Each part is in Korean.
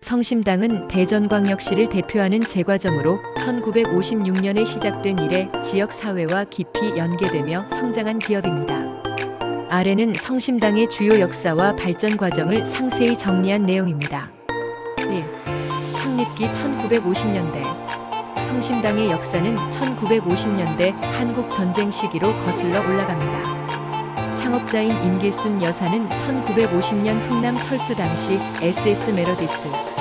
성심당은 대전광역시를 대표하는 제과점으로 1956년에 시작된 이래 지역 사회와 깊이 연계되며 성장한 기업입니다. 아래는 성심당의 주요 역사와 발전 과정을 상세히 정리한 내용입니다. 1. 창립기 1950년대. 성심당의 역사는 1950년대 한국 전쟁 시기로 거슬러 올라갑니다. 창업자인 임길순 여사는 1950년 흥남 철수 당시 SS 메로디스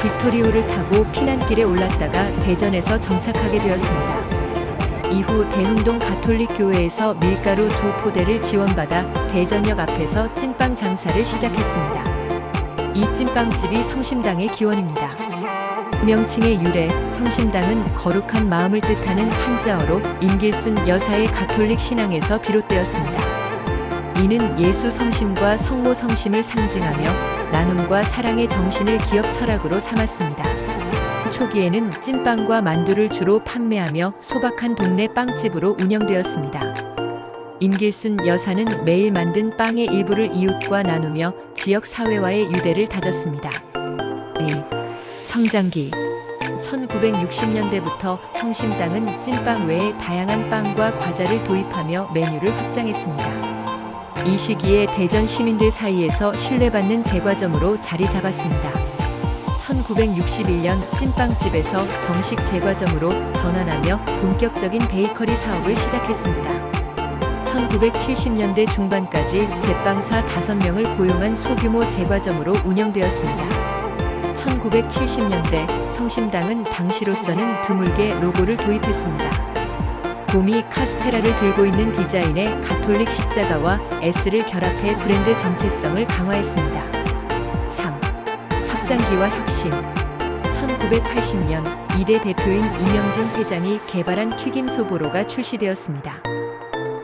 빅토리오를 타고 피난길에 올랐다가 대전에서 정착하게 되었습니다. 이후 대흥동 가톨릭 교회에서 밀가루 2포대를 지원받아 대전역 앞에서 찐빵 장사를 시작했습니다. 이 찐빵집이 성심당의 기원입니다. 명칭의 유래, 성심당은 거룩한 마음을 뜻하는 한자어로 임길순 여사의 가톨릭 신앙에서 비롯되었습니다. 이는 예수 성심과 성모 성심을 상징하며 나눔과 사랑의 정신을 기업 철학으로 삼았습니다. 초기에는 찐빵과 만두를 주로 판매하며 소박한 동네 빵집으로 운영되었습니다. 임길순 여사는 매일 만든 빵의 일부를 이웃과 나누며 지역 사회와의 유대를 다졌습니다. 2. 성장기. 1960년대부터 성심당은 찐빵 외에 다양한 빵과 과자를 도입하며 메뉴를 확장했습니다. 이 시기에 대전 시민들 사이에서 신뢰받는 제과점으로 자리 잡았습니다. 1961년 찐빵집에서 정식 제과점으로 전환하며 본격적인 베이커리 사업을 시작했습니다. 1970년대 중반까지 제빵사 5명을 고용한 소규모 제과점으로 운영되었습니다. 1970년대 성심당은 당시로서는 드물게 로고를 도입했습니다. 곰이 카스테라를 들고 있는 디자인의 가톨릭 십자가와 S를 결합해 브랜드 정체성을 강화했습니다. 3. 확장기와 혁신. 1980년 2대 대표인 이명진 회장이 개발한 튀김 소보로가 출시되었습니다.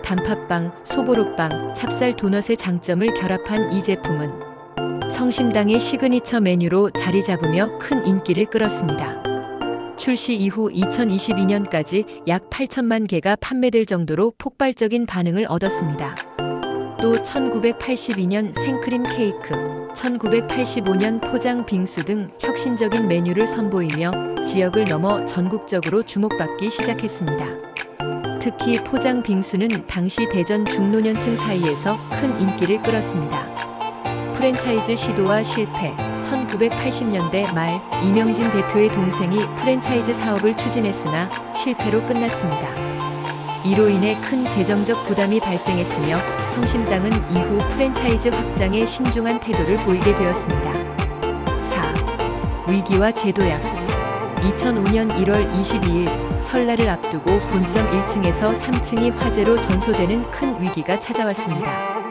단팥빵, 소보로빵, 찹쌀 도넛의 장점을 결합한 이 제품은 성심당의 시그니처 메뉴로 자리 잡으며 큰 인기를 끌었습니다. 출시 이후 2022년까지 약 8천만 개가 판매될 정도로 폭발적인 반응을 얻었습니다. 또 1982년 생크림 케이크, 1985년 포장 빙수 등 혁신적인 메뉴를 선보이며 지역을 넘어 전국적으로 주목받기 시작했습니다. 특히 포장 빙수는 당시 대전 중노년층 사이에서 큰 인기를 끌었습니다. 프랜차이즈 시도와 실패. 1980년대 말 이명진 대표의 동생이 프랜차이즈 사업을 추진했으나 실패로 끝났습니다. 이로 인해 큰 재정적 부담이 발생했으며 성심당은 이후 프랜차이즈 확장에 신중한 태도를 보이게 되었습니다. 4. 위기와 제도약. 2005년 1월 22일 설날을 앞두고 본점 1층에서 3층이 화재로 전소되는 큰 위기가 찾아왔습니다.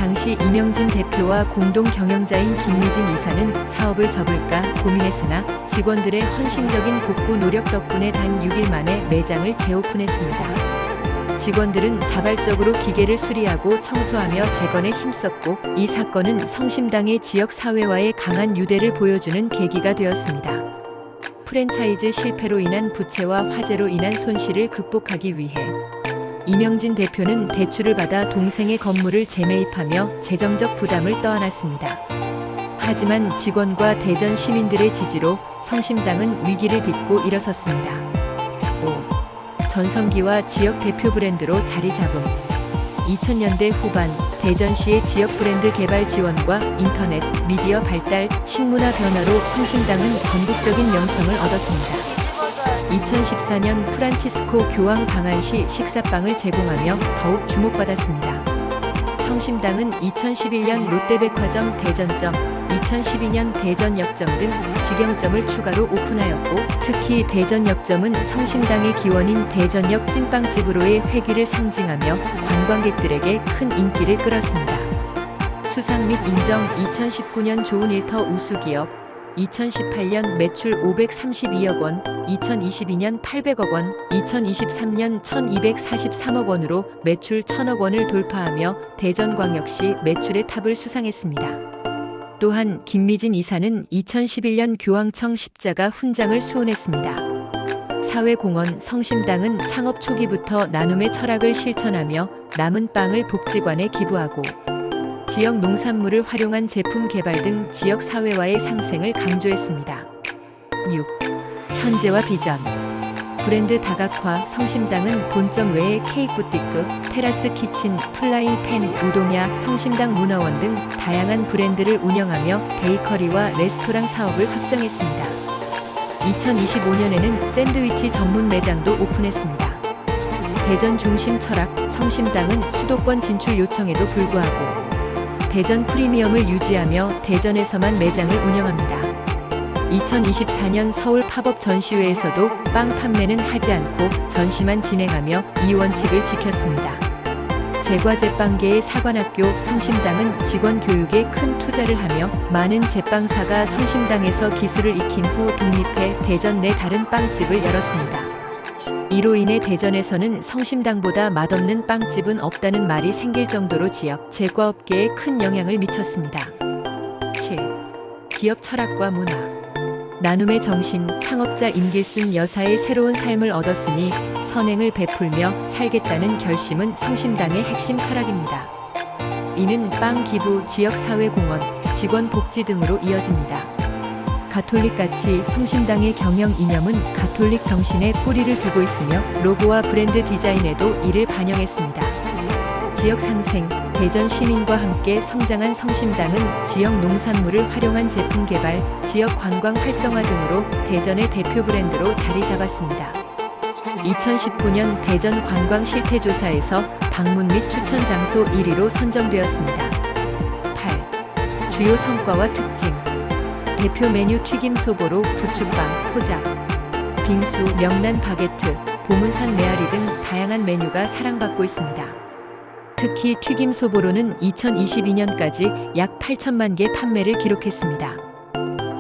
당시 이명진 대표와 공동 경영자인 김미진 이사는 사업을 접을까 고민했으나 직원들의 헌신적인 복구 노력 덕분에 단 6일 만에 매장을 재오픈했습니다. 직원들은 자발적으로 기계를 수리하고 청소하며 재건에 힘썼고 이 사건은 성심당의 지역 사회와의 강한 유대를 보여주는 계기가 되었습니다. 프랜차이즈 실패로 인한 부채와 화재로 인한 손실을 극복하기 위해 이명진 대표는 대출을 받아 동생의 건물을 재매입하며 재정적 부담을 떠안았습니다. 하지만 직원과 대전 시민들의 지지로 성심당은 위기를 딛고 일어섰습니다. 5. 전성기와 지역 대표 브랜드로 자리 잡음. 2000년대 후반 대전시의 지역 브랜드 개발 지원과 인터넷, 미디어 발달, 식문화 변화로 성심당은 전국적인 명성을 얻었습니다. 2014년 프란치스코 교황 방한 시 식사빵을 제공하며 더욱 주목받았습니다. 성심당은 2011년 롯데백화점 대전점, 2012년 대전역점 등 직영점을 추가로 오픈하였고 특히 대전역점은 성심당의 기원인 대전역 찐빵집으로의 회귀를 상징하며 관광객들에게 큰 인기를 끌었습니다. 수상 및 인정. 2019년 좋은 일터 우수기업, 2018년 매출 532억 원, 2022년 800억 원, 2023년 1243억 원으로 매출 1000억 원을 돌파하며 대전광역시 매출의 탑을 수상했습니다. 또한 김미진 이사는 2011년 교황청 십자가 훈장을 수혼했습니다. 사회공헌. 성심당은 창업 초기부터 나눔의 철학을 실천하며 남은 빵을 복지관에 기부하고 지역 농산물을 활용한 제품 개발 등 지역 사회와의 상생을 강조했습니다. 6. 현재와 비전. 브랜드 다각화. 성심당은 본점 외에 케이크 부티크, 테라스 키친, 플라잉 팬, 우동야, 성심당 문화원 등 다양한 브랜드를 운영하며 베이커리와 레스토랑 사업을 확장했습니다. 2025년에는 샌드위치 전문 매장도 오픈했습니다. 대전 중심 철학. 성심당은 수도권 진출 요청에도 불구하고 대전 프리미엄을 유지하며 대전에서만 매장을 운영합니다. 2024년 서울 팝업 전시회에서도 빵 판매는 하지 않고 전시만 진행하며 이 원칙을 지켰습니다. 제과제빵계의 사관학교 성심당은 직원 교육에 큰 투자를 하며 많은 제빵사가 성심당에서 기술을 익힌 후 독립해 대전 내 다른 빵집을 열었습니다. 이로 인해 대전에서는 성심당보다 맛없는 빵집은 없다는 말이 생길 정도로 지역 제과업계에 큰 영향을 미쳤습니다. 7. 기업 철학과 문화. 나눔의 정신. 창업자 임길순 여사의 새로운 삶을 얻었으니 선행을 베풀며 살겠다는 결심은 성심당의 핵심 철학입니다. 이는 빵 기부, 지역사회공헌, 직원 복지 등으로 이어집니다. 가톨릭같이 성심당의 경영 이념은 가톨릭 정신에 뿌리를 두고 있으며 로고와 브랜드 디자인에도 이를 반영했습니다. 지역 상생. 대전 시민과 함께 성장한 성심당은 지역 농산물을 활용한 제품 개발, 지역 관광 활성화 등으로 대전의 대표 브랜드로 자리 잡았습니다. 2019년 대전 관광 실태조사에서 방문 및 추천 장소 1위로 선정되었습니다. 8. 주요 성과와 특징. 대표 메뉴 튀김 소보로, 부추빵, 포작, 빙수, 명란 바게트, 보문산 메아리 등 다양한 메뉴가 사랑받고 있습니다. 특히 튀김 소보로는 2022년까지 약 8천만 개 판매를 기록했습니다.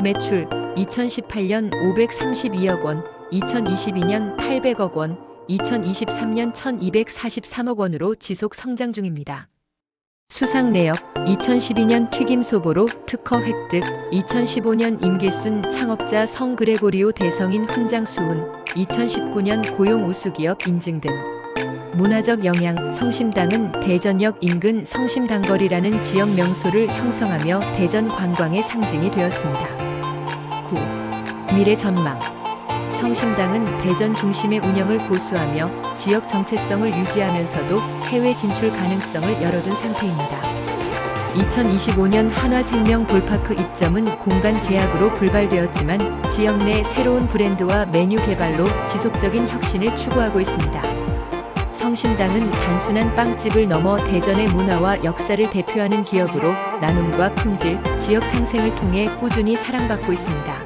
매출 2018년 532억 원, 2022년 800억 원, 2023년 1243억 원으로 지속 성장 중입니다. 수상 내역. 2012년 튀김 소보로 특허 획득, 2015년 임길순 창업자 성 그레고리오 대성인 훈장 수훈, 2019년 고용 우수기업 인증 등. 문화적 영향. 성심당은 대전역 인근 성심당거리라는 지역 명소를 형성하며 대전 관광의 상징이 되었습니다. 9. 미래 전망. 성심당은 대전 중심의 운영을 고수하며 지역 정체성을 유지하면서도 해외 진출 가능성을 열어둔 상태입니다. 2025년 한화생명 볼파크 입점은 공간 제약으로 불발되었지만 지역 내 새로운 브랜드와 메뉴 개발로 지속적인 혁신을 추구하고 있습니다. 성심당은 단순한 빵집을 넘어 대전의 문화와 역사를 대표하는 기업으로 나눔과 품질, 지역 상생을 통해 꾸준히 사랑받고 있습니다.